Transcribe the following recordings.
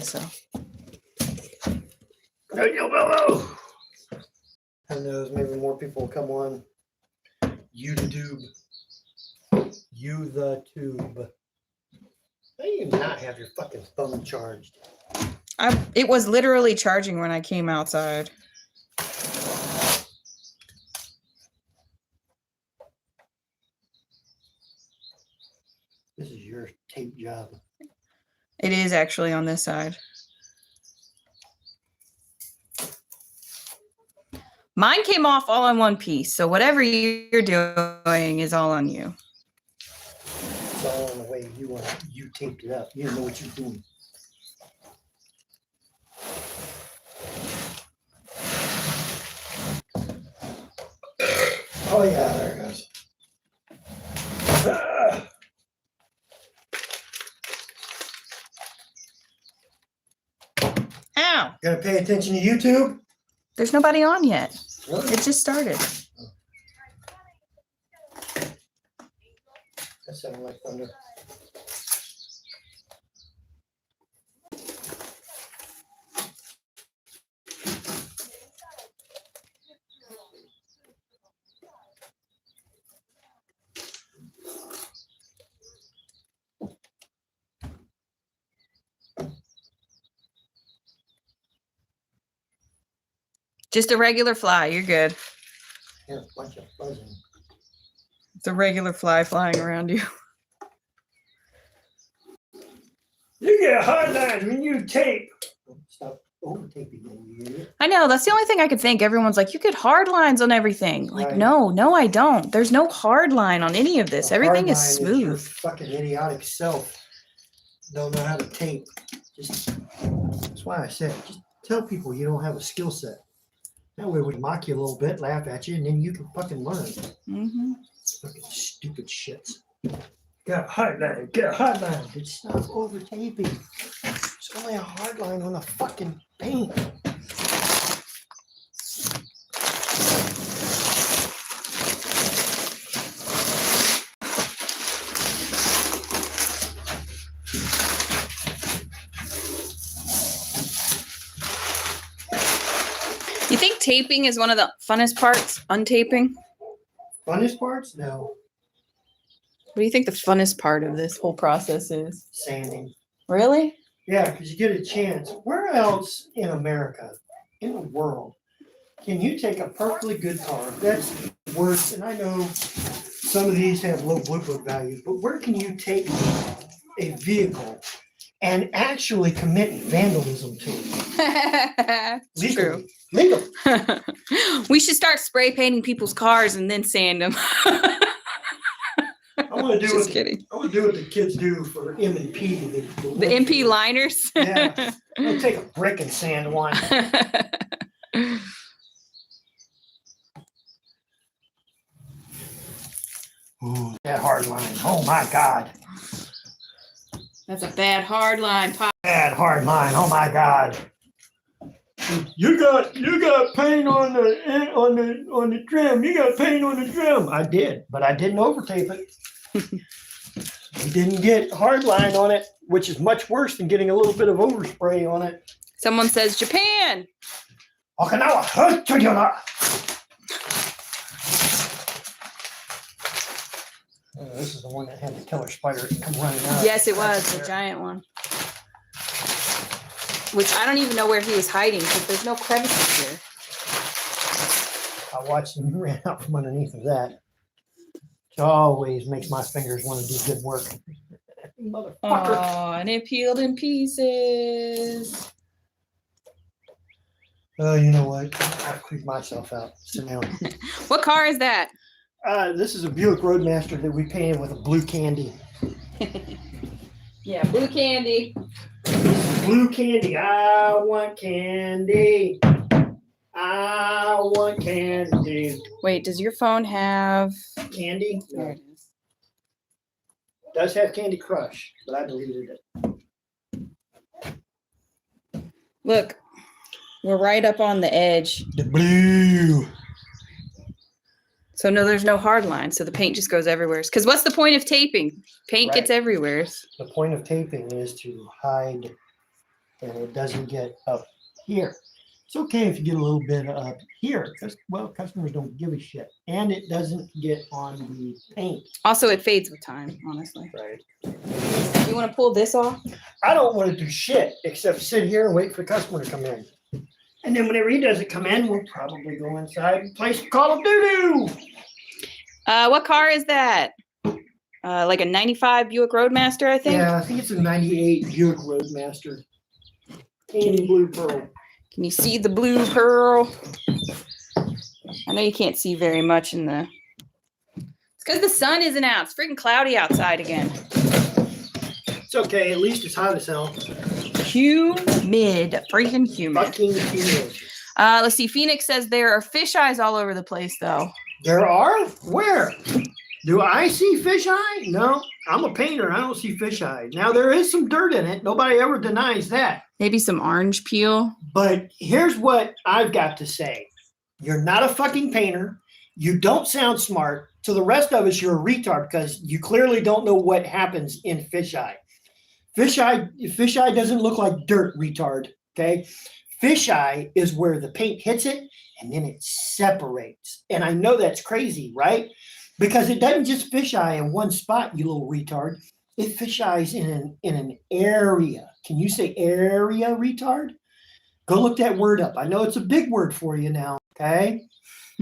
So. Who knows? Maybe more people will come on YouTube. You the tube. How do you not have your fucking phone charged? It was literally charging when I came outside. This is your tape job. It is actually on this side. Mine came off all in one piece, so whatever you're doing is all on you. It's all in the way you want it. You taped it up. You didn't know what you were doing. Oh yeah, there it goes. Ow! Gotta pay attention to YouTube? There's nobody on yet. Really? It just started. That sounded like thunder. Just a regular fly. You're good. Yeah, a bunch of buzzing. It's a regular fly flying around you. You get hard lines when you tape. Stop over taping me, you idiot. I know. That's the only thing I could think. Everyone's like, you get hard lines on everything. Like, Right. no, I don't. There's no hard line on any of this. A Everything hard is line smooth. your fucking idiotic self don't know how to tape. That's why I said, just tell people you don't have a skill set. That way we can mock you a little bit, laugh at you, and then you can fucking learn. Mm-hmm. Fucking stupid shits. Got a hard line. Get a hard line. Just stop over taping. It's only a hard line on a fucking paint. You think taping is one of the funnest parts? Untaping? Funnest parts? No. What do you think the funnest part of this whole process is? Sanding. Really? Yeah, because you get a chance. Where else in America, in the world, can you take a perfectly good car that's worth, and I know some of these have low blue book values, but where can you take a vehicle and actually commit vandalism to it? It's true. Legal. We should start spray painting people's cars and then sand them. I want to do Just what kidding. I want to do what the kids do for M&P. The MP liners. Yeah. I'm gonna take a brick and sand one. Ooh, that hard line. Oh my God. That's a bad hard line. Bad hard line. Oh my God. You got paint on the trim. You got paint on the trim. I did, but I didn't overtape it. You didn't get hard line on it, which is much worse than getting a little bit of overspray on it. Someone says Japan. Okinawa. This is the one that had the killer spider come running out. Yes, it was the giant one. Which I don't even know where he was hiding because there's no crevices here. I watched him ran out from underneath of that. Which always makes my fingers want to do good work. Motherfucker. Oh, and it peeled in pieces. Oh, you know what? I'll creep myself out. Sit down. What car is that? This is a Buick Roadmaster that we painted with a blue candy. Yeah, blue candy. Blue candy. I want candy. I want candy. Wait, does your phone have Candy? There No. it is. It does have Candy Crush, but I deleted it. Look, we're right up on the edge. The blue. So no, there's no hard line. So the paint just goes everywhere. Because what's the point of taping? Paint gets Right. everywhere. The point of taping is to hide and it doesn't get up here. It's okay if you get a little bit up here because, well, customers don't give a shit. And it doesn't get on the paint. Also, it fades with time, honestly. Right. You want to pull this off? I don't want to do shit except sit here and wait for the customer to come in. And then whenever he doesn't come in, we'll probably go inside and play some Call of Duty. What car is that? Like a 95 Buick Roadmaster, I think? Yeah, I think it's a 98 Buick Roadmaster. Candy blue pearl. Can you see the blue pearl? I know you can't see very much in the... It's because the sun isn't out. It's freaking cloudy outside again. It's okay. At least it's hot as hell. Humid. Freaking humid. Fucking humid. Let's see. Phoenix says there are fish eyes all over the place, though. There are? Where? Do I see fisheye? No. I'm a painter. I don't see fisheye. Now, there is some dirt in it. Nobody ever denies that. Maybe some orange peel. But here's what I've got to say. You're not a fucking painter. You don't sound smart. To the rest of us, you're a retard because you clearly don't know what happens in fisheye. Fisheye doesn't look like dirt, retard. Okay? Fisheye is where the paint hits it and then it separates. And I know that's crazy, right? Because it doesn't just fisheye in one spot, you little retard. It fishyes in an area. Can you say area, retard? Go look that word up. I know it's a big word for you now, okay?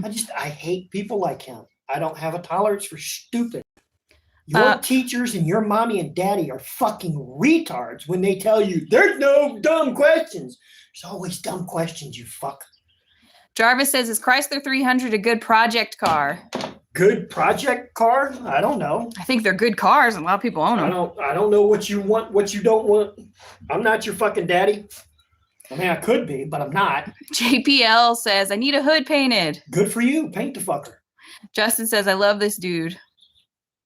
I hate people like him. I don't have a tolerance for stupid. Your teachers and your mommy and daddy are fucking retards when they tell you there's no dumb questions. There's always dumb questions, you fuck. Jarvis says, is Chrysler 300 a good project car? Good project car? I don't know. I think they're good cars and a lot of people own them. I don't know what you want, what you don't want. I'm not your fucking daddy. I mean, I could be, but I'm not. JPL says, I need a hood painted. Good for you. Paint the fucker. Justin says, I love this dude.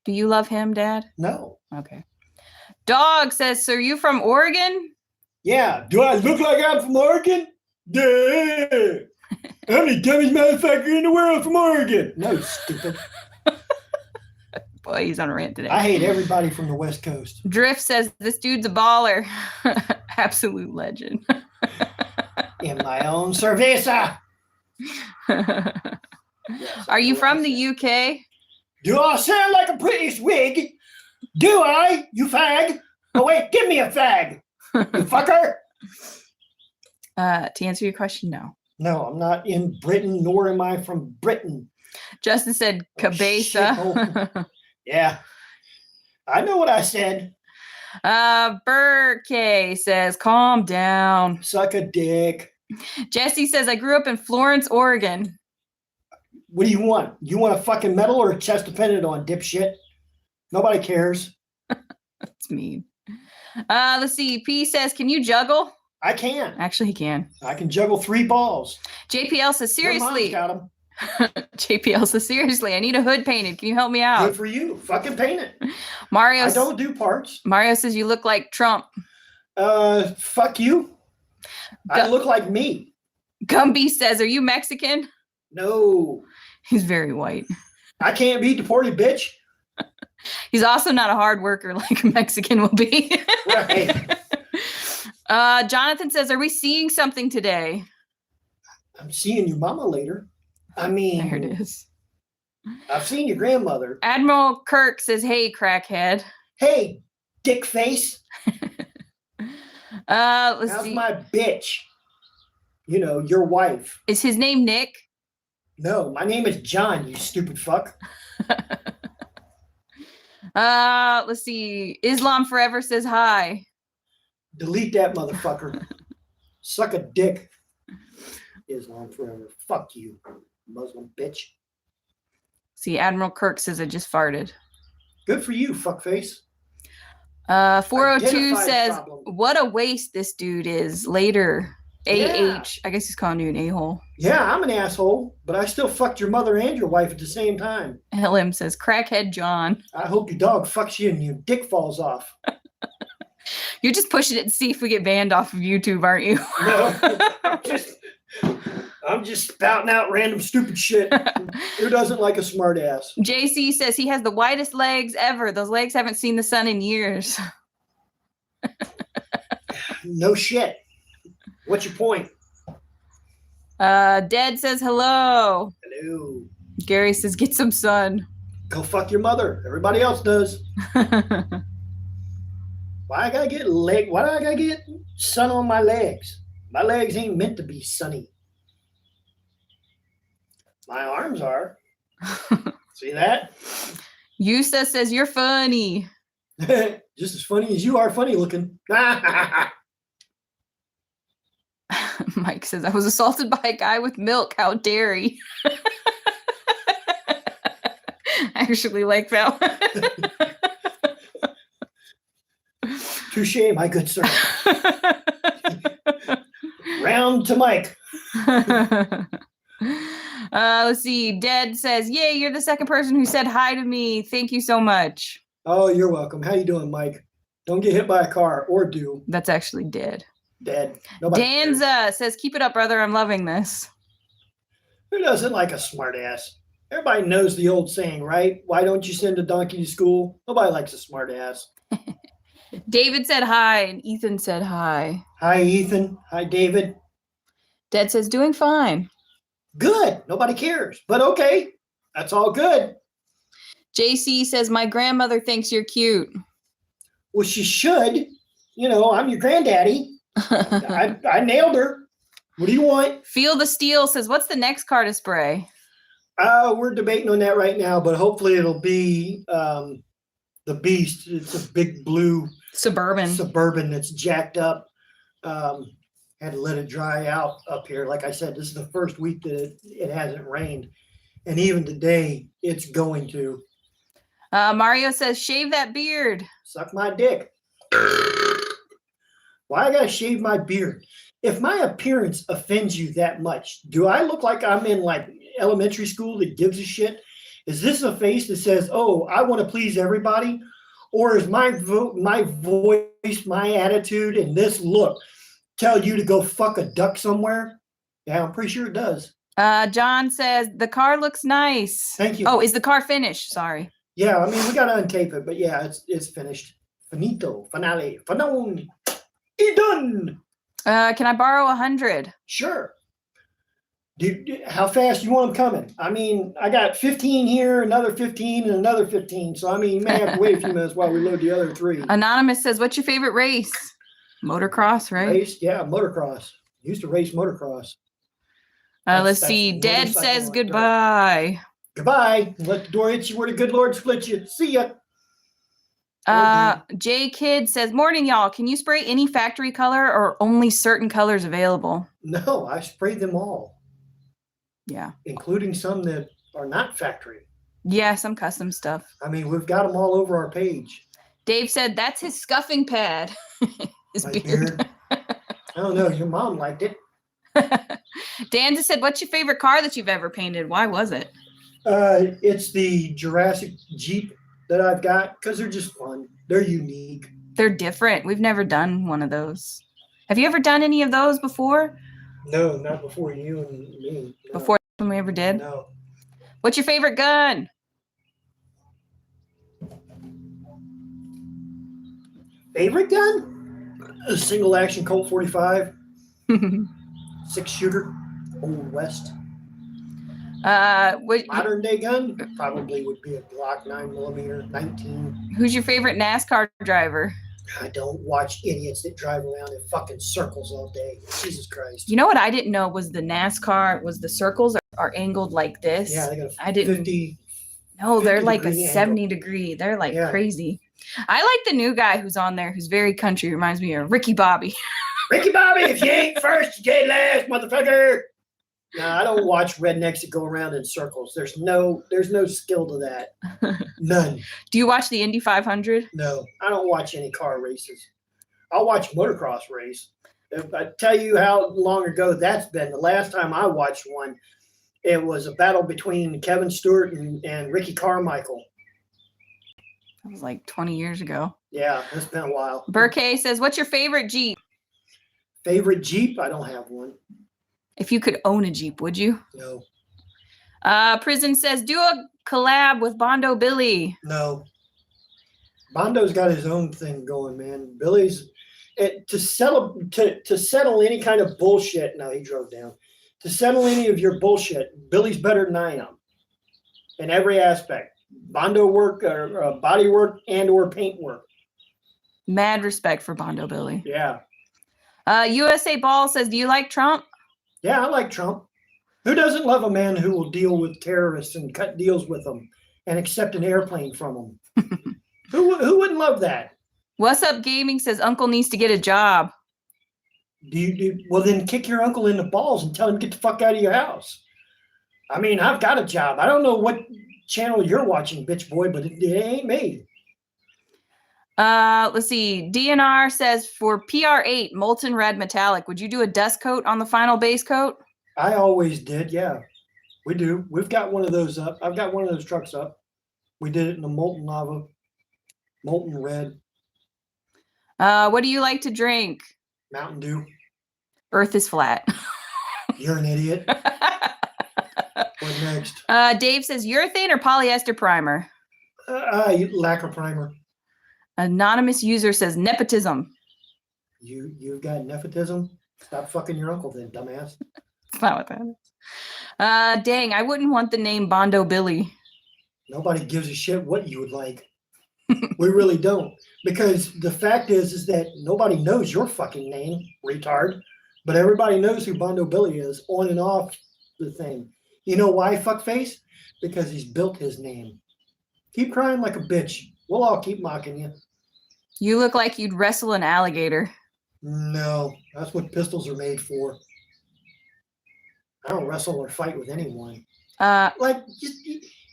Do you love him, Dad? No. Okay. Dog says, so are you from Oregon? Yeah. Do I look like I'm from Oregon? Yeah. I'm the dumbest motherfucker in the world from Oregon. No, stupid. Boy, he's on a rant today. I hate everybody from the West Coast. Drift says, this dude's a baller. Absolute legend. In my own cerveza. Are you from the UK? Do I sound like a British wig? Do I, you fag? Oh, wait, give me a fag, you fucker. To answer your question, no. No, I'm not in Britain, nor am I from Britain. Justin said cabeza. Yeah. I know what I said. Burke says, calm down. Suck a dick. Jesse says, I grew up in Florence, Oregon. What do you want? You want a fucking medal or a chest dependent on, dipshit? Nobody cares. That's mean. Let's see. P says, can you juggle? I can. Actually, he can. I can juggle 3 balls. JPL says, seriously. Your mom's got 'em. JPL says, seriously, I need a hood painted. Can you help me out? Good for you. Fucking paint it. Mario, I don't do parts. Mario says, you look like Trump. Fuck you. I look like me. Gumby says, are you Mexican? No. He's very white. I can't be deported, bitch. He's also not a hard worker like a Mexican will be. Right. Jonathan says, are we seeing something today? I'm seeing your mama later. I mean, There it is. I've seen your grandmother. Admiral Kirk says, hey, crackhead. Hey, dick face. Let's How's see. my bitch? You know, your wife. Is his name Nick? No, my name is John, you stupid fuck. Let's see. Islam Forever says hi. Delete that motherfucker. Suck a dick. Islam forever. Fuck you, Muslim bitch. See, Admiral Kirk says I just farted. Good for you, fuckface. 402 Identified says, problem. what a waste this dude is. Later. Yeah. I guess he's calling you an a-hole. Yeah, I'm an asshole, but I still fucked your mother and your wife at the same time. LM says, crackhead John. I hope your dog fucks you and your dick falls off. You're just pushing it to see if we get banned off of YouTube, aren't you? No, I'm just spouting out random stupid shit. Who doesn't like a smart ass? JC says he has the whitest legs ever. Those legs haven't seen the sun in years. No shit. What's your point? Dead says hello. Hello. Gary says get some sun. Go fuck your mother. Everybody else does. Why I gotta get Why do I gotta get sun on my legs? My legs ain't meant to be sunny. My arms are. See that? Yusa says you're funny. Just as funny as you are funny looking. Mike says I was assaulted by a guy with milk. How dare he? I actually like that one. Touche, my good sir. Round to Mike. Let's see. Dead says, yay, you're the second person who said hi to me. Thank you so much. Oh, you're welcome. How you doing, Mike? Don't get hit by a car or do. That's actually Dead. Dead. Nobody cares. Danza says, keep it up, brother. I'm loving this. Who doesn't like a smart ass? Everybody knows the old saying, right? Why don't you send a donkey to school? Nobody likes a smart ass. David said hi, and Ethan said hi. Hi, Ethan. Hi, David. Dead says, doing fine. Good. Nobody cares. But okay. That's all good. JC says, my grandmother thinks you're cute. Well, she should. You know, I'm your granddaddy. I nailed her. What do you want? Feel the Steel says, what's the next car to spray? We're debating on that right now, but hopefully it'll be the Beast. It's a big blue Suburban that's jacked up. Had to let it dry out up here. Like I said, this is the first week that it hasn't rained. And even today, it's going to. Mario says, shave that beard. Suck my dick. Why I gotta shave my beard? If my appearance offends you that much, do I look like I'm in like elementary school that gives a shit? Is this a face that says, oh, I want to please everybody? Or is my voice, my attitude, and this look tell you to go fuck a duck somewhere? Yeah, I'm pretty sure it does. John says, the car looks nice. Thank you. Oh, is the car finished? Sorry. Yeah, I mean, we got to untape it, but yeah, it's finished. Finito, finale, finone, done. Can I borrow 100? Sure. How fast you want them coming? I mean, I got 15 here, another 15, and another 15. So, I mean, you may have to wait a few minutes while we load the other 3. Anonymous says, what's your favorite race? Motocross, right? Race? Yeah, motocross. Used to race motocross. Let's see. Dead says goodbye. Goodbye. Let the door hit you where the good Lord split you. See ya. J Kid says, morning, y'all. Can you spray any factory color or only certain colors available? No, I spray them all. Yeah. Including some that are not factory. Yeah, some custom stuff. I mean, we've got them all over our page. Dave said, that's his scuffing pad. His beard. I don't know. Your mom liked it. Danza said, what's your favorite car that you've ever painted? Why was it? It's the Jurassic Jeep that I've got because they're just fun. They're unique. They're different. We've never done one of those. Have you ever done any of those before? No, not before you and me. No. Before when we ever did? No. What's your favorite gun? Favorite gun? A single action Colt 45. 6-shooter. Old West. Modern day gun probably would be a Glock 9mm 19. Who's your favorite NASCAR driver? I don't watch idiots that drive around in fucking circles all day. Jesus Christ. You know what I didn't know was the NASCAR was the circles are angled like this. Yeah, they got a I didn't 50. No, they're like a angle. 70 degree. They're like crazy. I like the new guy who's on there who's very country. Reminds me of Ricky Bobby. Ricky Bobby, if you ain't first, you get last, motherfucker. No, I don't watch rednecks that go around in circles. There's no skill to that. None. Do you watch the Indy 500? No, I don't watch any car races. I'll watch motocross race. If I tell you how long ago that's been, the last time I watched one, it was a battle between Kevin Stewart and Ricky Carmichael. That was like 20 years ago. Yeah, it's been a while. Burkay says, what's your favorite Jeep? Favorite Jeep? I don't have one. If you could own a Jeep, would you? No. Prison says, do a collab with Bondo Billy. No. Bondo's got his own thing going, man. Billy's, To settle any kind of bullshit. No, he drove down. To settle any of your bullshit, Billy's better than I am in every aspect. Bondo work, or body work, and/or paint work. Mad respect for Bondo Billy. Yeah. USA Ball says, do you like Trump? Yeah, I like Trump. Who doesn't love a man who will deal with terrorists and cut deals with them and accept an airplane from them? Who wouldn't love that? What's Up Gaming says, Uncle needs to get a job. Well, then kick your uncle in the balls and tell him to get the fuck out of your house. I mean, I've got a job. I don't know what channel you're watching, bitch boy, but it ain't me. Let's see. DNR says, for PR8 molten red metallic, would you do a dust coat on the final base coat? I always did. Yeah, we do. We've got one of those up. I've got one of those trucks up. We did it in the molten lava, molten red. What do you like to drink? Mountain Dew. Earth is flat. You're an idiot. What next? Dave says, urethane or polyester primer? Lacquer primer. Anonymous user says, nepotism. You've got nepotism? Stop fucking your uncle then, dumbass. That's not what that is. Dang, I wouldn't want the name Bondo Billy. Nobody gives a shit what you would like. We really don't. Because the fact is that nobody knows your fucking name, retard. But everybody knows who Bondo Billy is, on and off the thing. You know why, fuckface? Because he's built his name. Keep crying like a bitch. We'll all keep mocking you. You look like you'd wrestle an alligator. No, that's what pistols are made for. I don't wrestle or fight with anyone.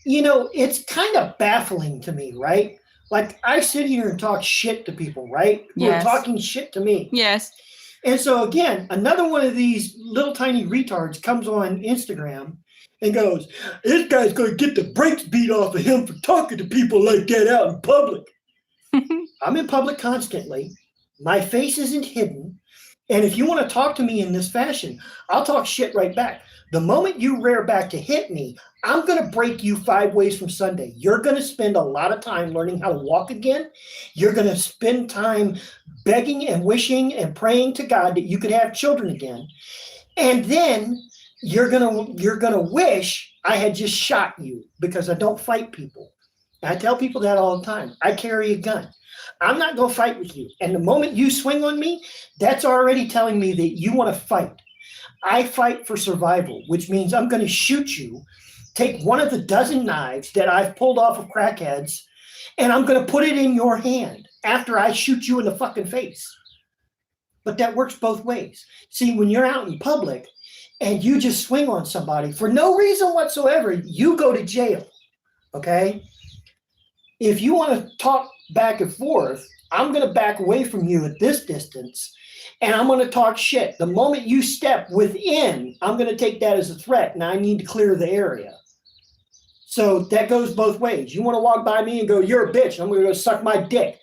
It's kind of baffling to me, right? Like, I sit here and talk shit to people, right? Yes. Who are talking shit to me. Yes. And so, again, another one of these little tiny retards comes on Instagram and goes, this guy's going to get the brakes beat off of him for talking to people like that out in public. I'm in public constantly. My face isn't hidden. And if you want to talk to me in this fashion, I'll talk shit right back. The moment you rear back to hit me, I'm going to break you 5 ways from Sunday. You're going to spend a lot of time learning how to walk again. You're going to spend time begging and wishing and praying to God that you could have children again. And then you're going to wish I had just shot you, because I don't fight people. And I tell people that all the time. I carry a gun. I'm not going to fight with you. And the moment you swing on me, that's already telling me that you want to fight. I fight for survival, which means I'm going to shoot you, take one of the dozen knives that I've pulled off of crackheads, and I'm going to put it in your hand after I shoot you in the fucking face. But that works both ways. See, when you're out in public and you just swing on somebody for no reason whatsoever, you go to jail, okay? If you want to talk back and forth, I'm going to back away from you at this distance, and I'm going to talk shit. The moment you step within, I'm going to take that as a threat, and I need to clear the area. So that goes both ways. You want to walk by me and go, you're a bitch, I'm going to go suck my dick.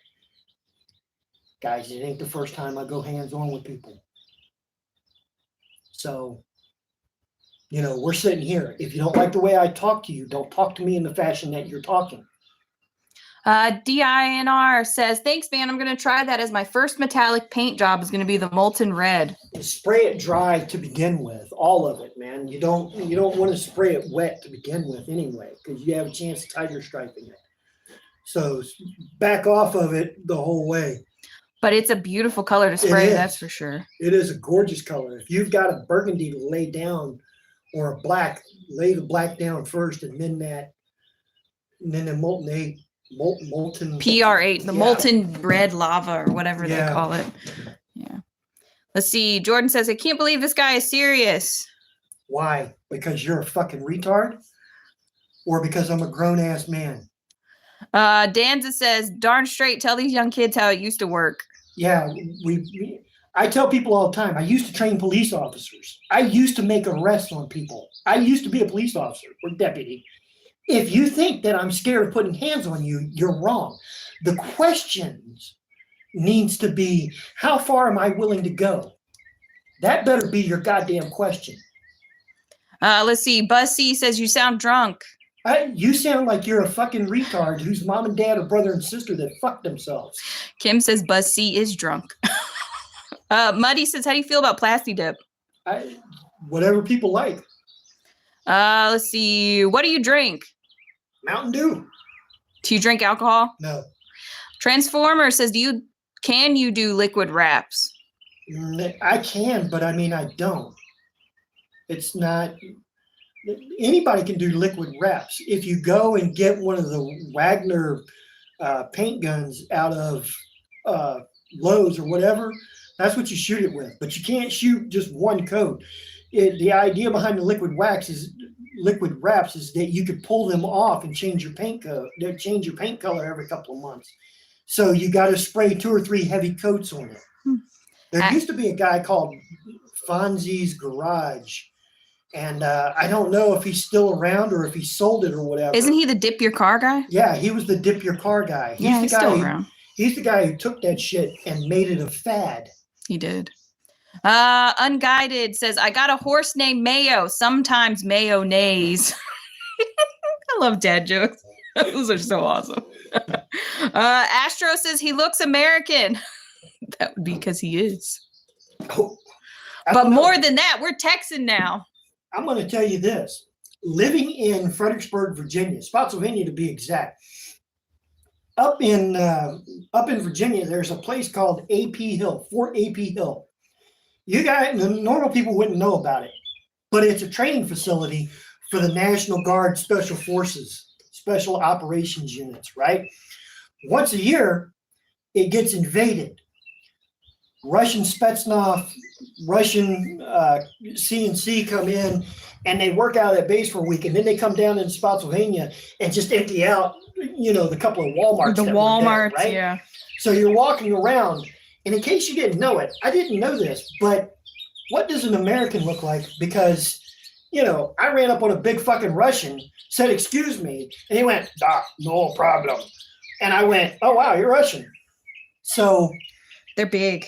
Guys, it ain't the first time I go hands-on with people. So, we're sitting here. If you don't like the way I talk to you, don't talk to me in the fashion that you're talking. DINR says, thanks, man. I'm going to try that as my first metallic paint job is going to be the molten red. Spray it dry to begin with, all of it, man. You don't want to spray it wet to begin with anyway, because you have a chance of tiger striping it. So back off of it the whole way. But it's a beautiful color to spray, that's for sure. It is a gorgeous color. If you've got a burgundy to lay down or a black, lay the black down first, and then the molten PR8, the molten red lava or whatever they call it. Yeah. Let's see. Jordan says, I can't believe this guy is serious. Why? Because you're a fucking retard? Or because I'm a grown-ass man? Danza says, darn straight, tell these young kids how it used to work. Yeah, I tell people all the time, I used to train police officers. I used to make arrests on people. I used to be a police officer or deputy. If you think that I'm scared of putting hands on you, you're wrong. The questions needs to be, how far am I willing to go? That better be your goddamn question. Let's see. Buzz C says, you sound drunk. You sound like you're a fucking retard whose mom and dad or brother and sister that fucked themselves. Kim says Buzz C is drunk. Muddy says, how do you feel about Plasti Dip? Whatever people like. Let's see. What do you drink? Mountain Dew. Do you drink alcohol? No. Transformer says, can you do liquid wraps? I can, but I mean, I don't. It's not, anybody can do liquid wraps. If you go and get one of the Wagner paint guns out of Lowe's or whatever, that's what you shoot it with. But you can't shoot just one coat. The idea behind the liquid wraps is that you could pull them off and change your paint color every couple of months. So you got to spray 2 or 3 heavy coats on it. There used to be a guy called Fonzie's Garage, and I don't know if he's still around or if he sold it or whatever. Isn't he the dip your car guy? Yeah, he was the dip your car guy. He's still around. He's the guy who took that shit and made it a fad. He did. Unguided says, I got a horse named Mayo, sometimes mayonnaise. I love dad jokes. Those are so awesome. Astro says he looks American. That would be because he is. Oh, but more than that, we're Texan now. I'm going to tell you this. Living in Fredericksburg, Virginia, Spotsylvania to be exact, up in Virginia, there's a place called AP Hill, Fort AP Hill. You guys, the normal people wouldn't know about it, but it's a training facility for the National Guard Special Forces, Special Operations Units, right? Once a year, it gets invaded. Russian Spetsnaz, Russian CNC come in, and they work out at base for a week, and then they come down in Spotsylvania and just empty out, the couple of Walmarts. The Walmarts, right? Yeah. So you're walking around, and in case you didn't know it, I didn't know this, but what does an American look like? Because, I ran up on a big fucking Russian, said, excuse me, and he went, no problem. And I went, oh, wow, you're Russian. So. They're big.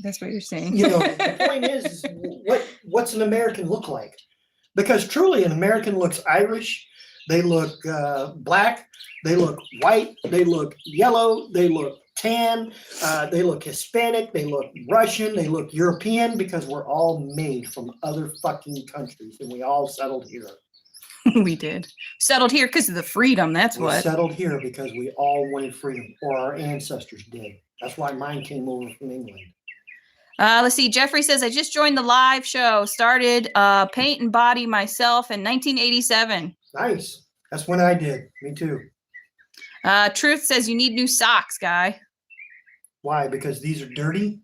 That's what you're saying. The point is what's an American look like? Because truly an American looks Irish. They look black. They look white. They look yellow. They look tan. They look Hispanic. They look Russian. They look European, because we're all made from other fucking countries, and we all settled here. We did. Settled here because of the freedom. That's what. We settled here because we all wanted freedom, or our ancestors did. That's why mine came over from England. Let's see. Jeffrey says, I just joined the live show. Started paint and body myself in 1987. Nice. That's when I did. Me too. Truth says, you need new socks, guy. Why? Because these are dirty?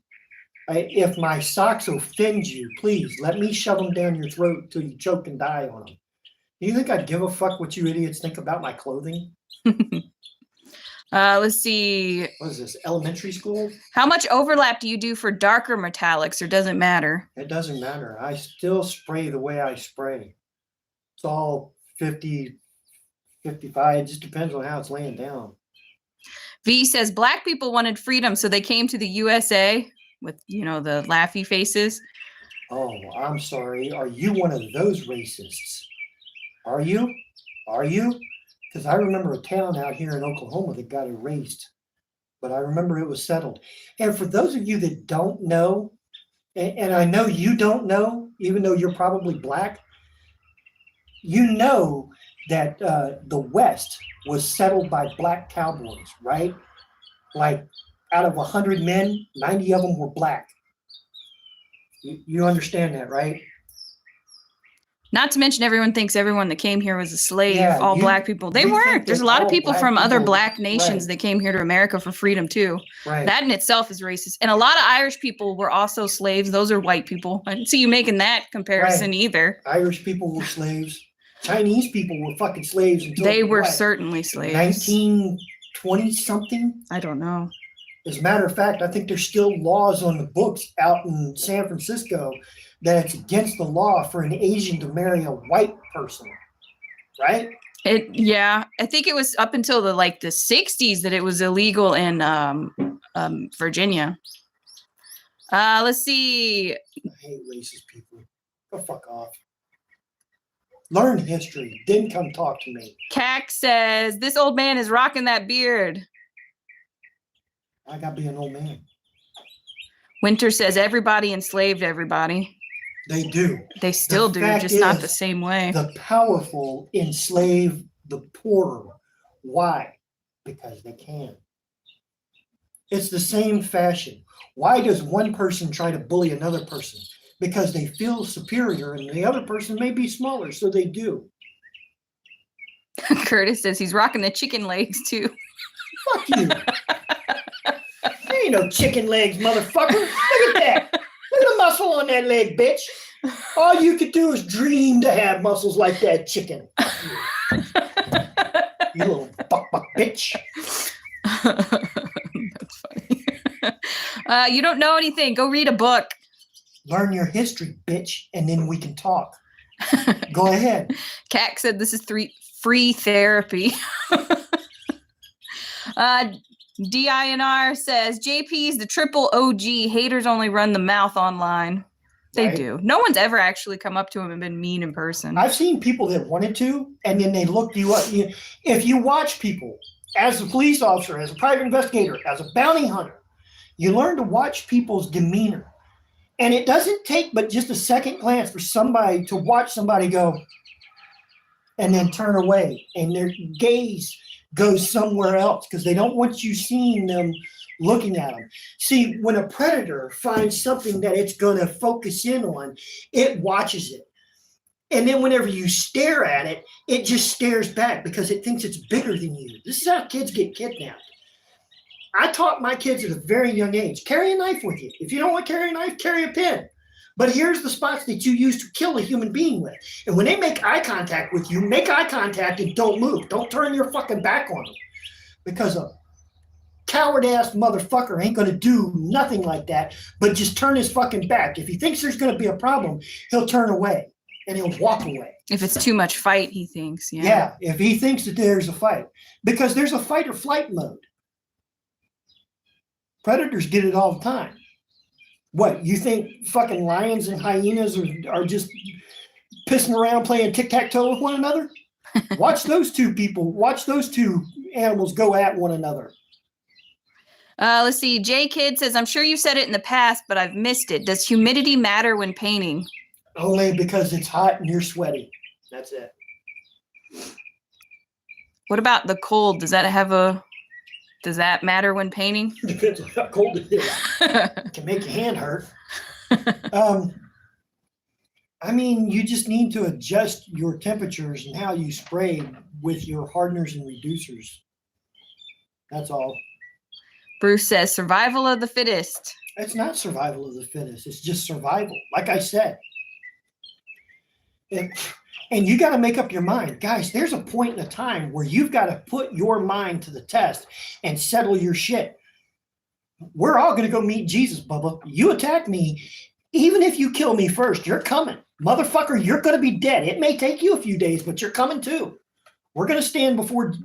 If my socks offend you, please let me shove them down your throat till you choke and die on them. Do you think I'd give a fuck what you idiots think about my clothing? Let's see. What is this, elementary school? How much overlap do you do for darker metallics, or does it matter? It doesn't matter. I still spray the way I spray. It's all 50, 55. It just depends on how it's laying down. V says, black people wanted freedom, so they came to the USA with, the laughy faces. Oh, I'm sorry. Are you one of those racists? Are you? Because I remember a town out here in Oklahoma that got erased, but I remember it was settled. And for those of you that don't know, and I know you don't know, even though you're probably black, you know that the West was settled by black cowboys, right? Like out of 100 men, 90 of them were black. You understand that, right? Not to mention, everyone thinks everyone that came here was a slave, Yeah, black people. They weren't. There's a lot of people from other black nations that came here to America for freedom, too. Right. That in itself is racist. And a lot of Irish people were also slaves. Those are white people. I didn't see you making that comparison either. Irish people were slaves. Chinese people were fucking slaves until they were certainly slaves. 1920-something? I don't know. As a matter of fact, I think there's still laws on the books out in San Francisco that it's against the law for an Asian to marry a white person, right? I think it was up until the 60s that it was illegal in Virginia. Let's see. I hate racist people. Go fuck off. Learn history. Then come talk to me. Cac says, this old man is rocking that beard. I gotta be an old man. Winter says everybody enslaved everybody. They do. They still do, fact just not is, the same way. The powerful enslave the poorer. Why? Because they can. It's the same fashion. Why does one person try to bully another person? Because they feel superior and the other person may be smaller, so they do. Curtis says he's rocking the chicken legs too. Fuck you. There ain't no chicken legs, motherfucker. Look at that. Look at the muscle on that leg, bitch. All you could do is dream to have muscles like that chicken. You little fuck bitch. That's funny. You don't know anything. Go read a book. Learn your history, bitch, and then we can talk. Go ahead. Kat said this is free therapy. DINR says JP's the triple OG. Haters only run the mouth online. They do. No one's ever actually come up to him and been mean in person. I've seen people that wanted to, and then they looked you up. If you watch people as a police officer, as a private investigator, as a bounty hunter, you learn to watch people's demeanor. And it doesn't take but just a second glance for somebody to watch somebody go and then turn away, and their gaze goes somewhere else because they don't want you seeing them looking at them. See, when a predator finds something that it's going to focus in on, it watches it. And then whenever you stare at it, it just stares back because it thinks it's bigger than you. This is how kids get kidnapped. I taught my kids at a very young age, carry a knife with you. If you don't want to carry a knife, carry a pen. But here's the spots that you use to kill a human being with. And when they make eye contact with you, make eye contact and don't move. Don't turn your fucking back on them. Because a coward-ass motherfucker ain't going to do nothing like that, but just turn his fucking back. If he thinks there's going to be a problem, he'll turn away and he'll walk away. If it's too much fight, he thinks. Yeah, if he thinks that there's a fight. Because there's a fight or flight mode. Predators get it all the time. What, you think fucking lions and hyenas are just pissing around playing tic-tac-toe with one another? Watch those two animals go at one another. Let's see. J Kid says, I'm sure you said it in the past, but I've missed it. Does humidity matter when painting? Only because it's hot and you're sweaty. That's it. What about the cold? Does that matter when painting? Depends on how cold it is. It can make your hand hurt. I mean, you just need to adjust your temperatures and how you spray with your hardeners and reducers. That's all. Bruce says survival of the fittest. It's not survival of the fittest. It's just survival. Like I said. And you got to make up your mind. Guys, there's a point in a time where you've got to put your mind to the test and settle your shit. We're all going to go meet Jesus, Bubba. You attack me. Even if you kill me first, you're coming. Motherfucker, you're going to be dead. It may take you a few days, but you're coming too. We're going to stand before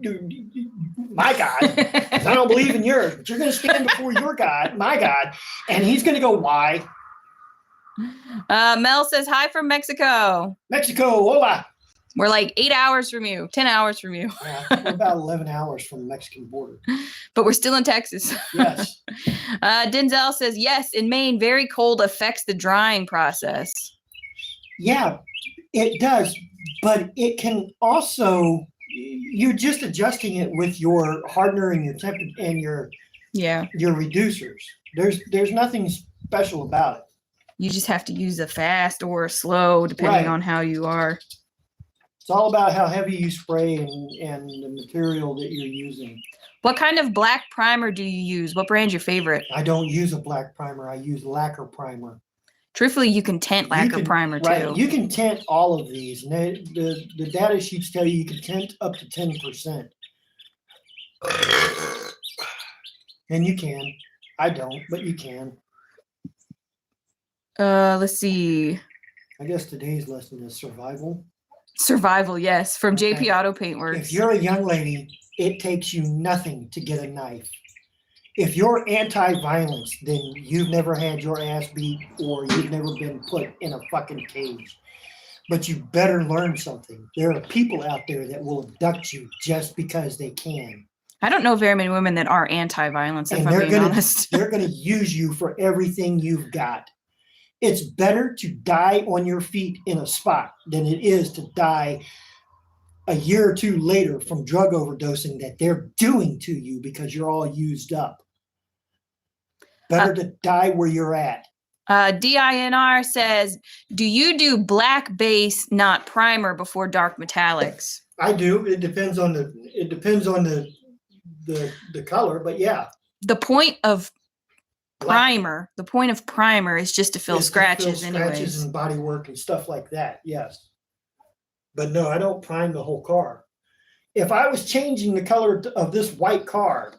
my God, because I don't believe in yours, but you're going to stand before your God, my God, and he's going to go, why? Mel says, hi from Mexico. Mexico, hola. We're like 8 hours from you, 10 hours from you. We're about 11 hours from the Mexican border. But we're still in Texas. Yes. Denzel says, yes, in Maine, very cold affects the drying process. Yeah, it does. But it can also, you're just adjusting it with your hardener and your temp and your reducers. There's nothing special about it. You just have to use a fast or a slow, depending on how you are. It's all about how heavy you spray and the material that you're using. What kind of black primer do you use? What brand's your favorite? I don't use a black primer. I use lacquer primer. Truthfully, you can tint lacquer primer too. Right, you can tint all of these. And the data sheets tell you can tint up to 10%. And you can. I don't, but you can. Let's see. I guess today's lesson is survival. Survival, yes, from JP Auto Paintworks. If you're a young lady, it takes you nothing to get a knife. If you're anti-violence, then you've never had your ass beat or you've never been put in a fucking cage. But you better learn something. There are people out there that will abduct you just because they can. I don't know very many women that are anti-violence, if And I'm being honest. they're gonna use you for everything you've got. It's better to die on your feet in a spot than it is to die a year or two later from drug overdosing that they're doing to you because you're all used up. Better to die where you're at. DINR says, do you do black base, not primer, before dark metallics? I do. It depends on the color, but yeah. The point of Black primer is just to fill is to scratches fill scratches anyways. and body work and stuff like that. Yes. But no, I don't prime the whole car. If I was changing the color of this white car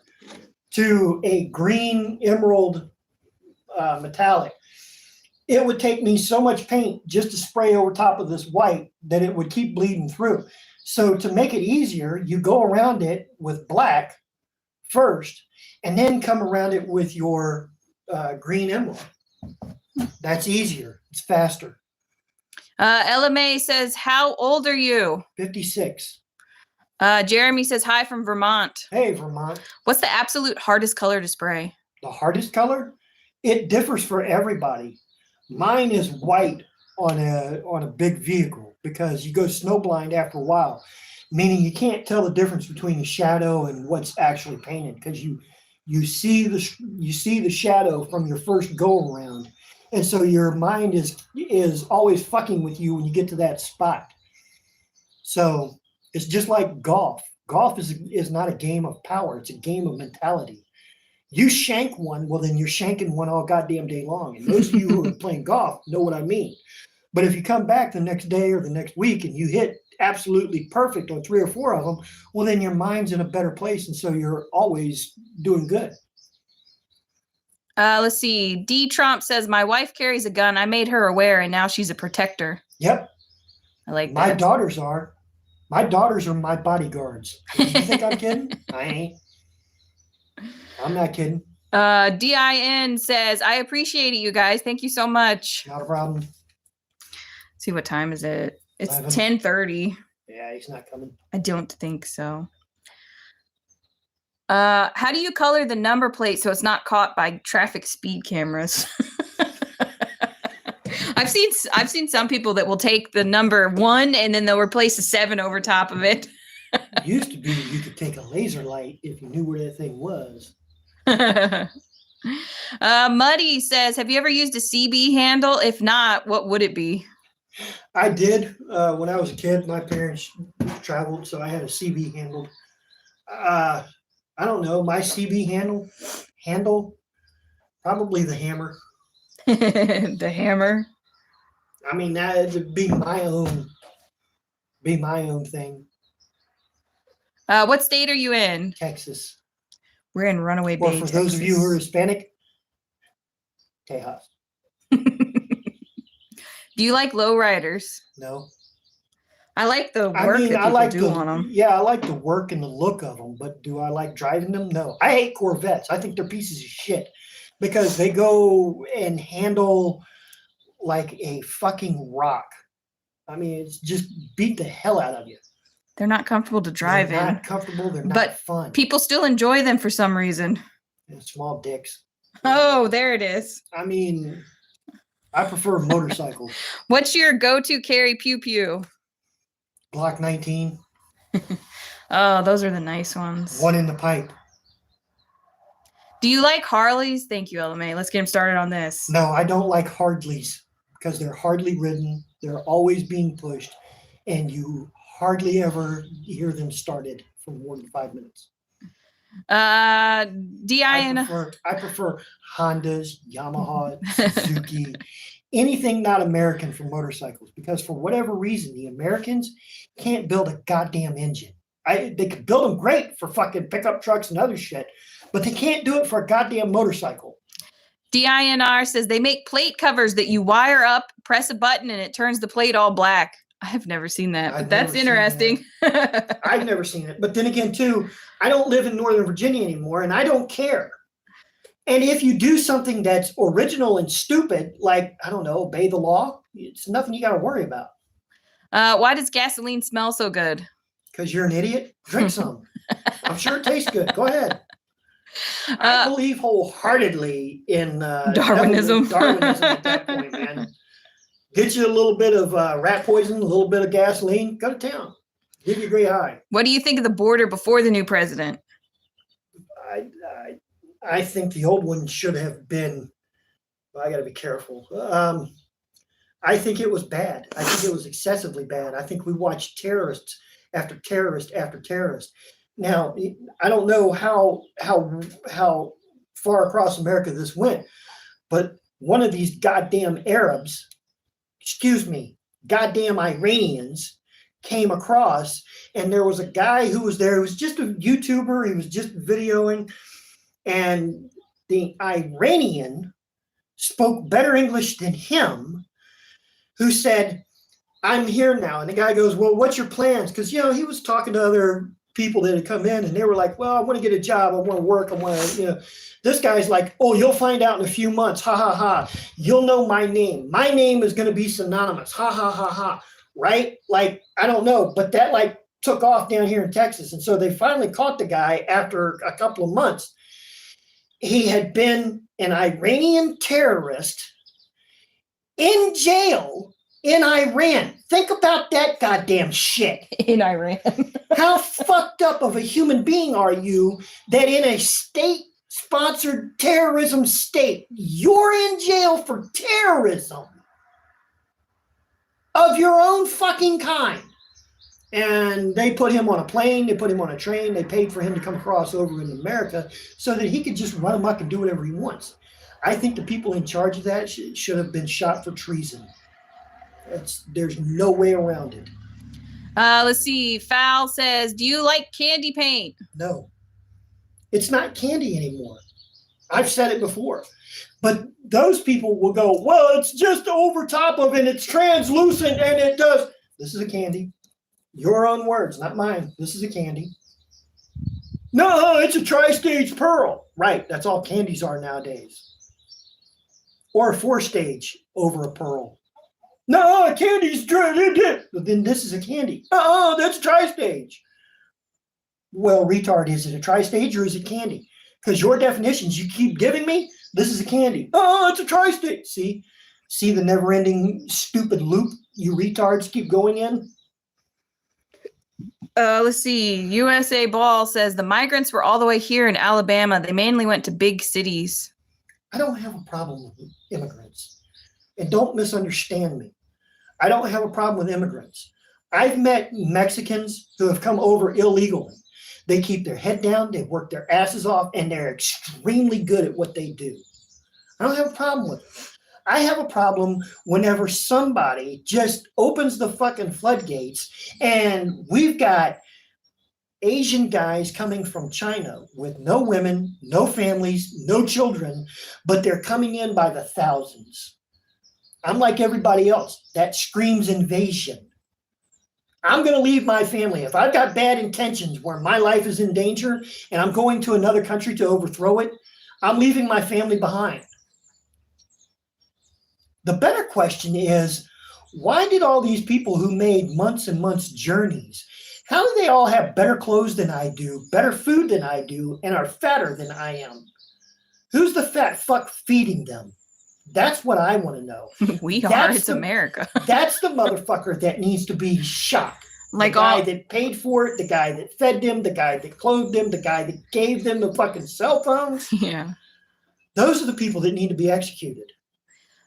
to a green emerald metallic, it would take me so much paint just to spray over top of this white that it would keep bleeding through. So to make it easier, you go around it with black first, and then come around it with your green emerald. That's easier. It's faster. LMA says, how old are you? 56. Jeremy says, hi from Vermont. Hey, Vermont. What's the absolute hardest color to spray? The hardest color? It differs for everybody. Mine is white on a big vehicle because you go snowblind after a while, meaning you can't tell the difference between the shadow and what's actually painted because you see the shadow from your first go around, and so your mind is always fucking with you when you get to that spot. So it's just like golf. Golf is not a game of power; it's a game of mentality. You shank one, well, then you're shanking one all goddamn day long. And those of you who are playing golf know what I mean. But if you come back the next day or the next week and you hit absolutely perfect on 3 or 4 of them, well, then your mind's in a better place. And so you're always doing good. Let's see. D. Trump says, my wife carries a gun. I made her aware, and now she's a protector. Yep. I like that. My daughters are. My daughters are my bodyguards. You think I'm kidding? I ain't. I'm not kidding. DIN says, I appreciate it, you guys. Thank you so much. Not a problem. Let's see, what time is it? It's 11. 10:30. Yeah, he's not coming. I don't think so. How do you color the number plate so it's not caught by traffic speed cameras? I've seen some people that will take the number 1 and then they'll replace a 7 over top of it. It used to be you could take a laser light if you knew where that thing was. Muddy says, have you ever used a CB handle? If not, what would it be? I did. When I was a kid, my parents traveled, so I had a CB handle. I don't know. My CB handle, probably the hammer. The hammer. I mean, that would be my own thing. What state are you in? Texas. We're in Runaway Bay, Well, for those of you who are Hispanic, Tejas. Do you like lowriders? No. I like the work that people do on them. Yeah, I like the work and the look of them, but do I like driving them? No. I hate Corvettes. I think they're pieces of shit because they go and handle like a fucking rock. I mean, it's just beat the hell out of you. They're not comfortable to drive They're in. not comfortable. They're not fun. People still enjoy them for some reason. And small dicks. Oh, there it is. I mean, I prefer motorcycles. What's your go-to carry pew-pew? Glock 19. Oh, those are the nice ones. One in the pipe. Do you like Harleys? Thank you, LMA. Let's get him started on this. No, I don't like Hardleys because they're hardly ridden. They're always being pushed. And you hardly ever hear them started for more than 5 minutes. DIN. I prefer Hondas, Yamaha, Suzuki, anything not American for motorcycles, because for whatever reason, the Americans can't build a goddamn engine. They could build them great for fucking pickup trucks and other shit, but they can't do it for a goddamn motorcycle. DINR says they make plate covers that you wire up, press a button, and it turns the plate all black. I have never seen that, but that's interesting. I've never seen it. But then again, too, I don't live in Northern Virginia anymore, and I don't care. And if you do something that's original and stupid, like, I don't know, obey the law, it's nothing you got to worry about. Why does gasoline smell so good? Because you're an idiot. Drink some. I'm sure it tastes good. Go ahead. I believe wholeheartedly in Darwinism. Darwinism at that point, man. Get you a little bit of rat poison, a little bit of gasoline, go to town. Give you a great high. What do you think of the border before the new president? I think the old one should have been. Well, I got to be careful. I think it was bad. I think it was excessively bad. I think we watched terrorists after terrorist after terrorist. Now, I don't know how far across America this went, but one of these goddamn Arabs, goddamn Iranians came across, and there was a guy who was there. He was just a YouTuber. He was just videoing, and the Iranian spoke better English than him, who said, "I'm here now." And the guy goes, "Well, what's your plans?" Because, he was talking to other people that had come in, and they were like, "Well, I want to get a job. I want to work. I want to, This guy's like, "Oh, you'll find out in a few months. Ha, ha, ha. You'll know my name. My name is going to be synonymous. Ha, ha, ha, ha." Right? Like, I don't know. But that, took off down here in Texas. And so they finally caught the guy after a couple of months. He had been an Iranian terrorist in jail in Iran. Think about that goddamn shit. In Iran. How fucked up of a human being are you that in a state-sponsored terrorism state, you're in jail for terrorism of your own fucking kind? And they put him on a plane, they put him on a train, they paid for him to come across over in America so that he could just run amok and do whatever he wants. I think the people in charge of that should have been shot for treason. There's no way around it. Let's see. Fowl says, do you like candy paint? No. It's not candy anymore. I've said it before. But those people will go, "Well, it's just over top of it, it's translucent, and it does." This is a candy. Your own words, not mine. This is a candy. No, it's a tri-stage pearl. Right, that's all candies are nowadays. Or a 4-stage over a pearl. No, a candy's but then this is a candy. That's tri-stage. Well, retard, is it a tri-stage or is it candy? Because your definitions you keep giving me, this is a candy. It's a tri-stage. See the never-ending stupid loop you retards keep going in? Let's see. USA Ball says the migrants were all the way here in Alabama. They mainly went to big cities. I don't have a problem with immigrants. And don't misunderstand me. I don't have a problem with immigrants. I've met Mexicans who have come over illegally. They keep their head down, they work their asses off, and they're extremely good at what they do. I don't have a problem with it. I have a problem whenever somebody just opens the fucking floodgates and we've got Asian guys coming from China with no women, no families, no children, but they're coming in by the thousands. I'm like everybody else. That screams invasion. I'm going to leave my family. If I've got bad intentions where my life is in danger and I'm going to another country to overthrow it, I'm leaving my family behind. The better question is, why did all these people who made months and months journeys, how do they all have better clothes than I do, better food than I do, and are fatter than I am? Who's the fat fuck feeding them? That's what I want to know. It's America. That's the motherfucker that needs to be shot. Like the guy that paid for it, the guy that fed them, the guy that clothed them, the guy that gave them the fucking cell phones. Yeah. Those are the people that need to be executed.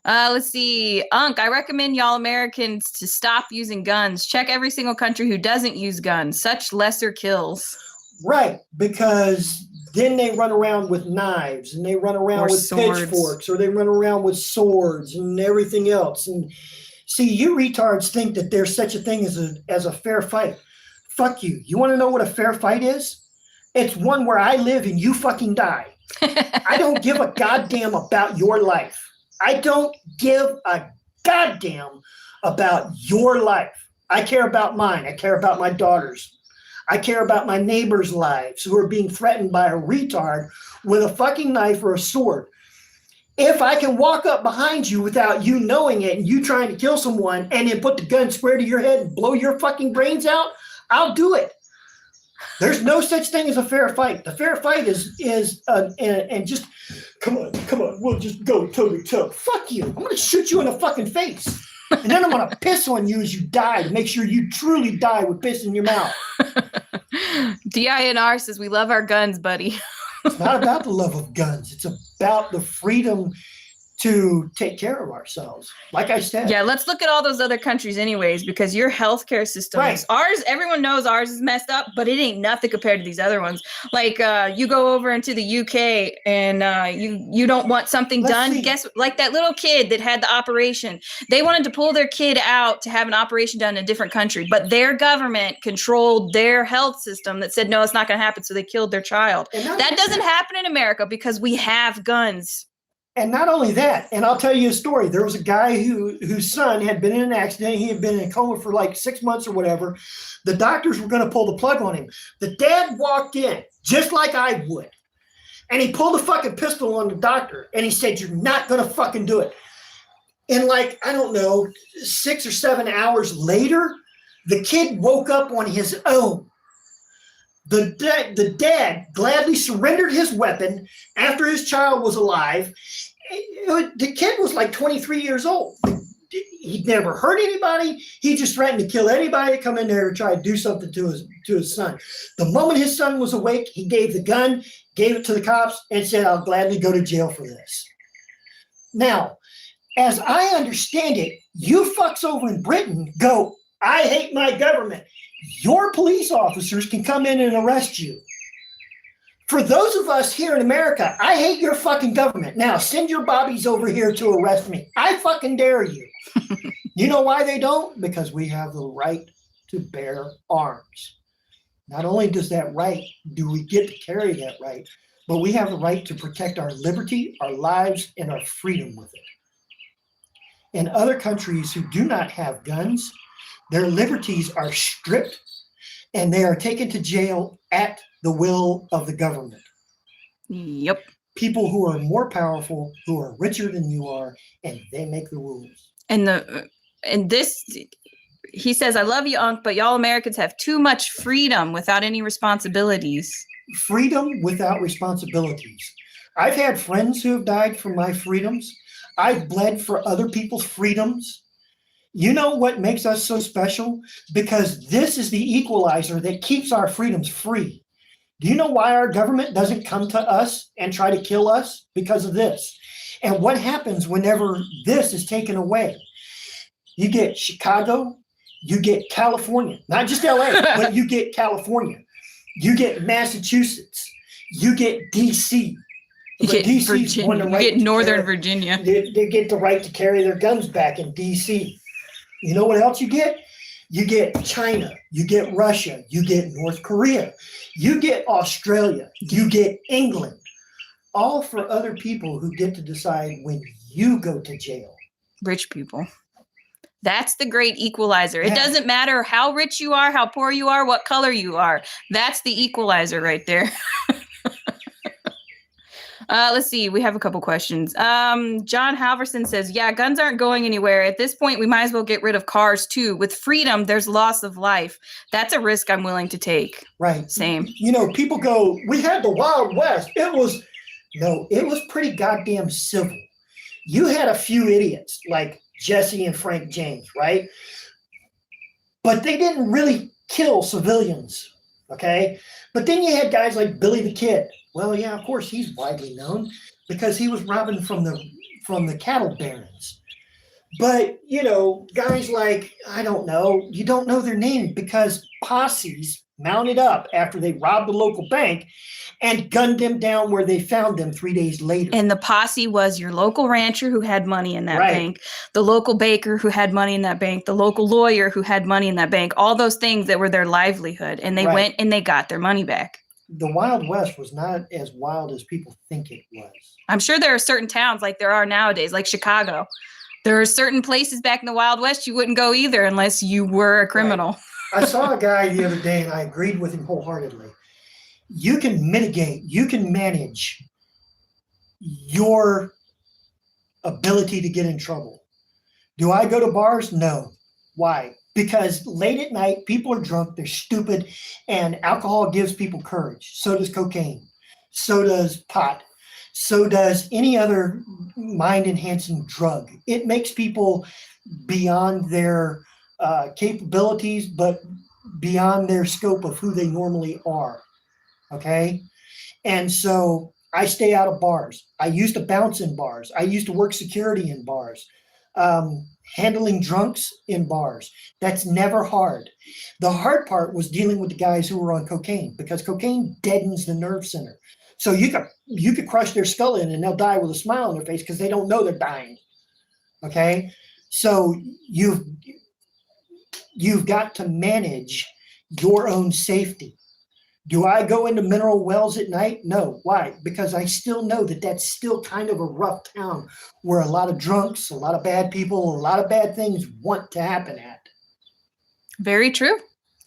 Let's see. I recommend y'all Americans to stop using guns. Check every single country who doesn't use guns. Such lesser kills. Right, because then they run around with knives and they run around with pitchforks, or they run around with swords and everything else. And see, you retards think that there's such a thing as a fair fight. Fuck you. You want to know what a fair fight is? It's one where I live and you fucking die. I don't give a goddamn about your life. I don't give a goddamn about your life. I care about mine. I care about my daughters. I care about my neighbors' lives who are being threatened by a retard with a fucking knife or a sword. If I can walk up behind you without you knowing it and you trying to kill someone and then put the gun square to your head and blow your fucking brains out, I'll do it. There's no such thing as a fair fight. The fair fight is and just come on, we'll just go toe to toe. Fuck you! I'm gonna shoot you in the fucking face, and then I'm gonna piss on you as you die to make sure you truly die with piss in your mouth. DINR says we love our guns, buddy. It's not about the love of guns. It's about the freedom to take care of ourselves. Like I said. Yeah, let's look at all those other countries anyways, because your healthcare system, Right. Ours, everyone knows ours is messed up, but it ain't nothing compared to these other ones. Like you go over into the UK and you don't want something Let's done. see. Guess like that little kid that had the operation. They wanted to pull their kid out to have an operation done in a different country, but their government controlled their health system that said, no, it's not going to happen. So they killed their child. That doesn't happen in America because we have guns. And not only that, and I'll tell you a story. There was a guy whose son had been in an accident. He had been in a coma for like 6 months or whatever. The doctors were going to pull the plug on him. The dad walked in just like I would. And he pulled a fucking pistol on the doctor. And he said, you're not going to fucking do it. And like, I don't know, 6 or 7 hours later, the kid woke up on his own. The dad gladly surrendered his weapon after his child was alive. The kid was like 23 years old. He'd never hurt anybody. He just threatened to kill anybody to come in there and try to do something to his son. The moment his son was awake, he gave the gun, gave it to the cops, and said, I'll gladly go to jail for this. Now, as I understand it, you fucks over in Britain go, I hate my government. Your police officers can come in and arrest you. For those of us here in America, I hate your fucking government. Now send your bobbies over here to arrest me. I fucking dare you. You know why they don't? Because we have the right to bear arms. Not only does that right, do we get to carry that right, but we have the right to protect our liberty, our lives, and our freedom with it. In other countries who do not have guns, their liberties are stripped and they are taken to jail at the will of the government. Yep. People who are more powerful, who are richer than you are, and they make the rules. And this, he says, I love you, Unc, but y'all Americans have too much freedom without any responsibilities. Freedom without responsibilities. I've had friends who have died for my freedoms. I've bled for other people's freedoms. You know what makes us so special? Because this is the equalizer that keeps our freedoms free. Do you know why our government doesn't come to us and try to kill us? Because of this. And what happens whenever this is taken away? You get Chicago, you get California, not just LA, but you get California. You get Massachusetts, you get DC. You get Virginia, you get Northern Virginia. They get the right to carry their guns back in DC. You know what else you get? You get China, you get Russia, you get North Korea, you get Australia, you get England, all for other people who get to decide when you go to jail. Rich people. That's the great equalizer. Yeah. It doesn't matter how rich you are, how poor you are, what color you are. That's the equalizer right there. Let's see. We have a couple questions. John Halverson says, yeah, guns aren't going anywhere. At this point, we might as well get rid of cars too. With freedom, there's loss of life. That's a risk I'm willing to take. Right. Same. You know, people go, we had the Wild West. It was pretty goddamn civil. You had a few idiots like Jesse and Frank James, right? But they didn't really kill civilians, okay? But then you had guys like Billy the Kid. Well, yeah, of course, he's widely known because he was robbing from the cattle barons. But, you know, guys like, I don't know, you don't know their name because posses mounted up after they robbed the local bank and gunned them down where they found them 3 days later. And the posse was your local rancher who had money in that bank, the local baker who had money in that bank, the local lawyer who had money in that bank, all those things that were their livelihood. And they went and they got their money back. The Wild West was not as wild as people think it was. I'm sure there are certain towns like there are nowadays, like Chicago. There are certain places back in the Wild West you wouldn't go either unless you were a criminal. Right. I saw a guy the other day and I agreed with him wholeheartedly. You can mitigate, you can manage your ability to get in trouble. Do I go to bars? No. Why? because late at night, people are drunk, they're stupid, and alcohol gives people courage. So does cocaine. So does pot. So does any other mind enhancing drug. It makes people beyond their capabilities, but beyond their scope of who they normally are. Okay. And so I stay out of bars. I used to bounce in bars. I used to work security in bars, handling drunks in bars. That's never hard. The hard part was dealing with the guys who were on cocaine, because cocaine deadens the nerve center. So you could crush their skull in and they'll die with a smile on their face because they don't know they're dying. Okay, so you've got to manage your own safety. Do I go into mineral wells at night? No. Why? Because I still know that that's still kind of a rough town where a lot of drunks, a lot of bad people, a lot of bad things want to happen at. Very true.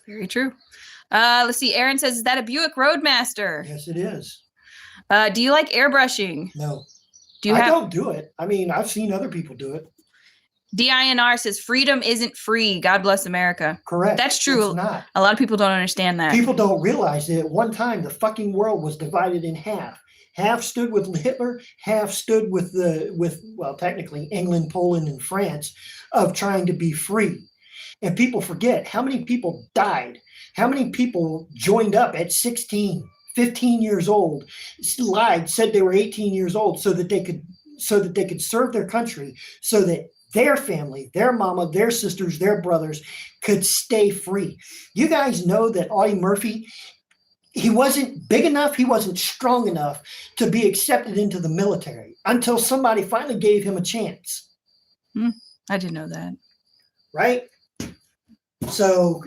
Very true. Let's see. Aaron says, is that a Buick Roadmaster? Yes, it is. Do you like airbrushing? No. Do you I have? don't do it. I mean, I've seen other people do it. DINR says, freedom isn't free. God bless America. Correct. That's true. It's not. A lot of people don't understand that. People don't realize that at one time the fucking world was divided in half. Half stood with Hitler, half stood with technically England, Poland, and France, of trying to be free. And people forget how many people died, how many people joined up at 16, 15 years old, lied, said they were 18 years old so that they could serve their country, so that their family, their mama, their sisters, their brothers could stay free. You guys know that Audie Murphy, he wasn't big enough, he wasn't strong enough to be accepted into the military until somebody finally gave him a chance. I didn't know that. Right? So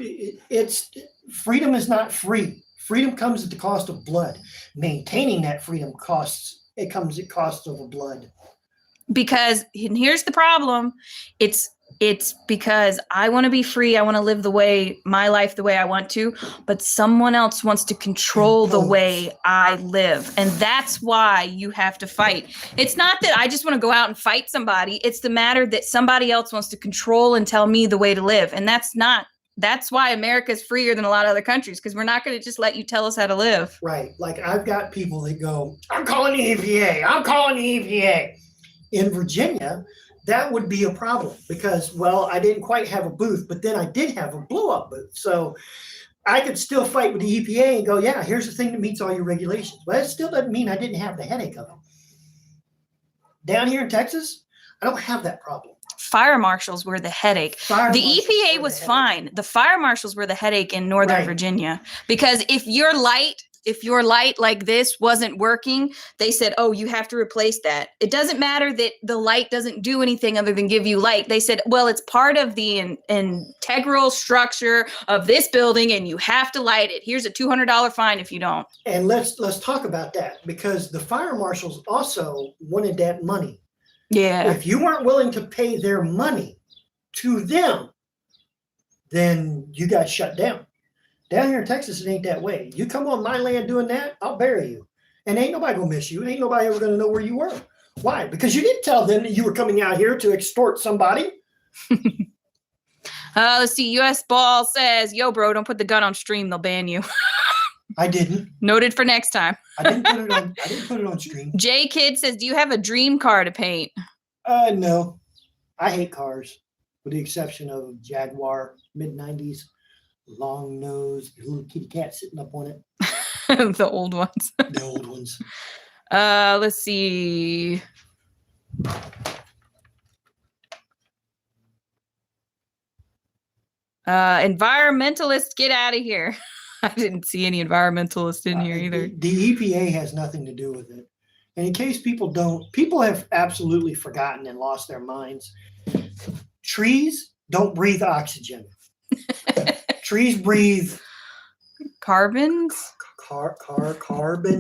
freedom is not free. Freedom comes at the cost of blood. Maintaining that freedom comes at cost of blood. Because here's the problem. It's because I want to be free. I want to live my life the way I want to, but someone else wants to control the way I live. And that's why you have to fight. It's not that I just want to go out and fight somebody. It's the matter that somebody else wants to control and tell me the way to live. And that's why America's freer than a lot of other countries, because we're not going to just let you tell us how to live. Right. Like I've got people that go, I'm calling the EPA. I'm calling the EPA. In Virginia, that would be a problem because, well, I didn't quite have a booth, but then I did have a blow-up booth. So I could still fight with the EPA and go, yeah, here's the thing that meets all your regulations. But it still doesn't mean I didn't have the headache of them. Down here in Texas, I don't have that problem. Fire marshals were the headache. The EPA was fine. The fire marshals were the headache in Northern Virginia, because if your light like this wasn't working, they said, oh, you have to replace that. It doesn't matter that the light doesn't do anything other than give you light. They said, well, it's part of the integral structure of this building and you have to light it. Here's a $200 fine if you don't. And let's talk about that, because the fire marshals also wanted that money. Yeah. If you weren't willing to pay their money to them, then you got shut down. Down here in Texas, it ain't that way. You come on my land doing that, I'll bury you. And ain't nobody gonna miss you. Ain't nobody ever gonna know where you were. Why? Because you didn't tell them that you were coming out here to extort somebody. Let's see. US Ball says, yo, bro, don't put the gun on stream. They'll ban you. I didn't. Noted for next time. I didn't put it on stream. J Kid says, do you have a dream car to paint? No. I hate cars, with the exception of a Jaguar, mid-90s. Long nose, little kitty cat sitting up on it. The old ones. The old ones. Let's see. Environmentalists, get out of here. I didn't see any environmentalists in here either. The EPA has nothing to do with it. And in case people have absolutely forgotten and lost their minds. Trees don't breathe oxygen. Trees breathe carbon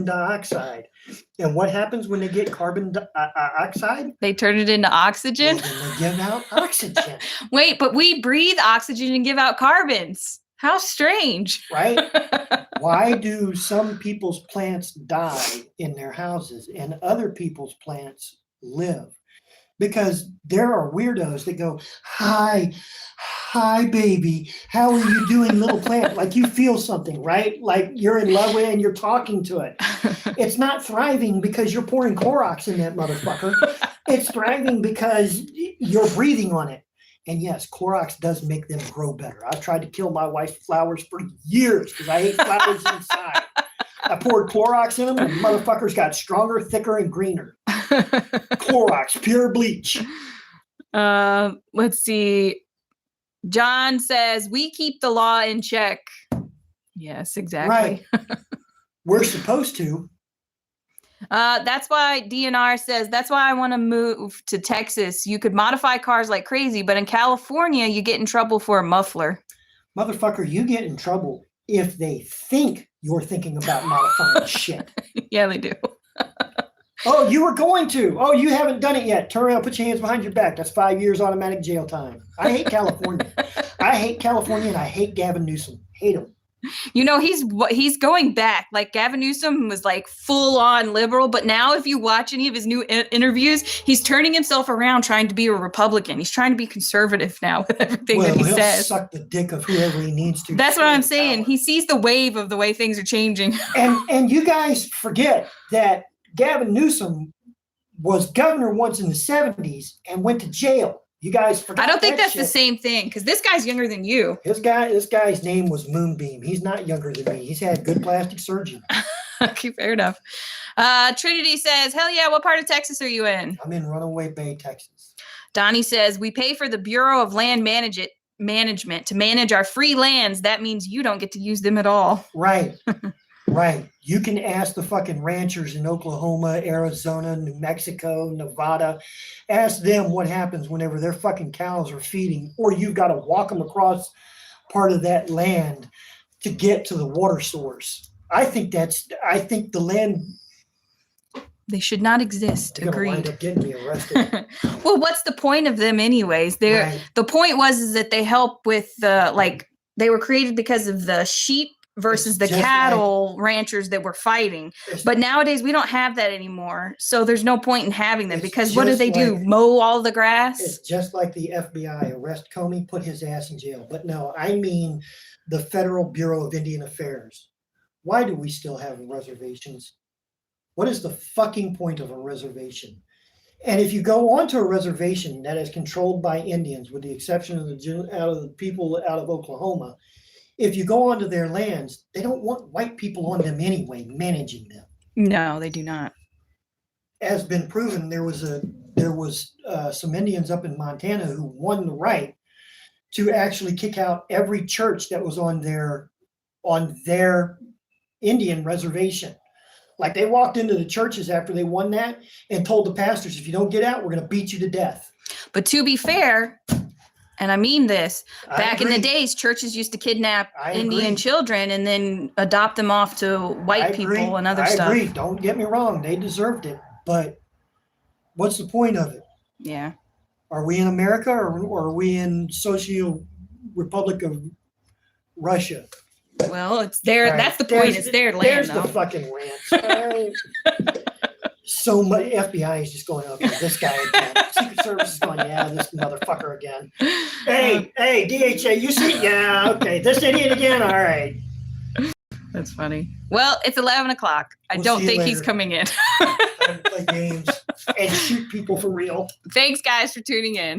dioxide. And what happens when they get carbon dioxide? They turn it into oxygen. Well, then they give out oxygen. Wait, but we breathe oxygen and give out carbons. How strange. Right? Why do some people's plants die in their houses and other people's plants live? Because there are weirdos that go, hi, hi, baby. How are you doing, little plant? Like you feel something, right? Like you're in love with it and you're talking to it. It's not thriving because you're pouring Clorox in that motherfucker. It's thriving because you're breathing on it. And yes, Clorox does make them grow better. I've tried to kill my wife's flowers for years because I hate flowers inside. I poured Clorox in them and motherfuckers got stronger, thicker, and greener. Clorox, pure bleach. Let's see. John says, we keep the law in check. Yes, exactly. Right. We're supposed to. That's why DNR says, that's why I want to move to Texas. You could modify cars like crazy, but in California, you get in trouble for a muffler. Motherfucker, you get in trouble if they think you're thinking about modifying shit. Yeah, they do. Oh, you were going to. Oh, you haven't done it yet. Turn around, put your hands behind your back. That's 5 years automatic jail time. I hate California. I hate California and I hate Gavin Newsom. Hate him. You know, he's going back. Like Gavin Newsom was like full on liberal, but now if you watch any of his new interviews, he's turning himself around trying to be a Republican. He's trying to be conservative now with everything that he he'll says. Suck the dick of whoever he needs to. That's what I'm saying. He sees the wave of the way things are changing. And you guys forget that Gavin Newsom was governor once in the 70s and went to jail. You guys forgot. I don't think that's shit. the same thing because this guy's younger than you. This guy's name was Moonbeam. He's not younger than me. He's had good plastic surgery. Okay, fair enough. Trinity says, hell yeah, what part of Texas are you in? I'm in Runaway Bay, Texas. Donnie says, we pay for the Bureau of Land Management to manage our free lands. That means you don't get to use them at all. Right. Right. You can ask the fucking ranchers in Oklahoma, Arizona, New Mexico, Nevada. Ask them what happens whenever their fucking cows are feeding, or you've got to walk them across part of that land to get to the water source. I think the land. They should not exist. You're gonna wind up getting me arrested. Well, what's the point of them anyways? The point was that they help with they were created because of the sheep versus the cattle ranchers that were fighting. But nowadays we don't have that anymore. So there's no point in having them because what do they do? Mow all the grass? It's just like the FBI. Arrest Comey, put his ass in jail. But no, I mean the Federal Bureau of Indian Affairs. Why do we still have reservations? What is the fucking point of a reservation? And if you go onto a reservation that is controlled by Indians, with the exception of the people out of Oklahoma, if you go onto their lands, they don't want white people on them anyway, managing them. No, they do not. As been proven, there was some Indians up in Montana who won the right to actually kick out every church that was on their Indian reservation. Like they walked into the churches after they won that and told the pastors, if you don't get out, we're going to beat you to death. But to be fair, and I mean this, back in the days, churches used to kidnap Indian children and then adopt them off to white people and other stuff. I agree. Don't get me wrong. They deserved it. But what's the point of it? Yeah. Are we in America or are we in Social Republic of Russia? Well, it's there. Right. That's the point. It's their land. There's the fucking rants. So much FBI is just going, okay, this guy again. Secret Service is going, yeah, this motherfucker again. Hey, DHA, you see? Yeah, okay. This idiot again? All right. That's funny. Well, it's 11 o'clock. I don't think he's coming in. Time to play games and shoot people for real. Thanks, guys, for tuning in.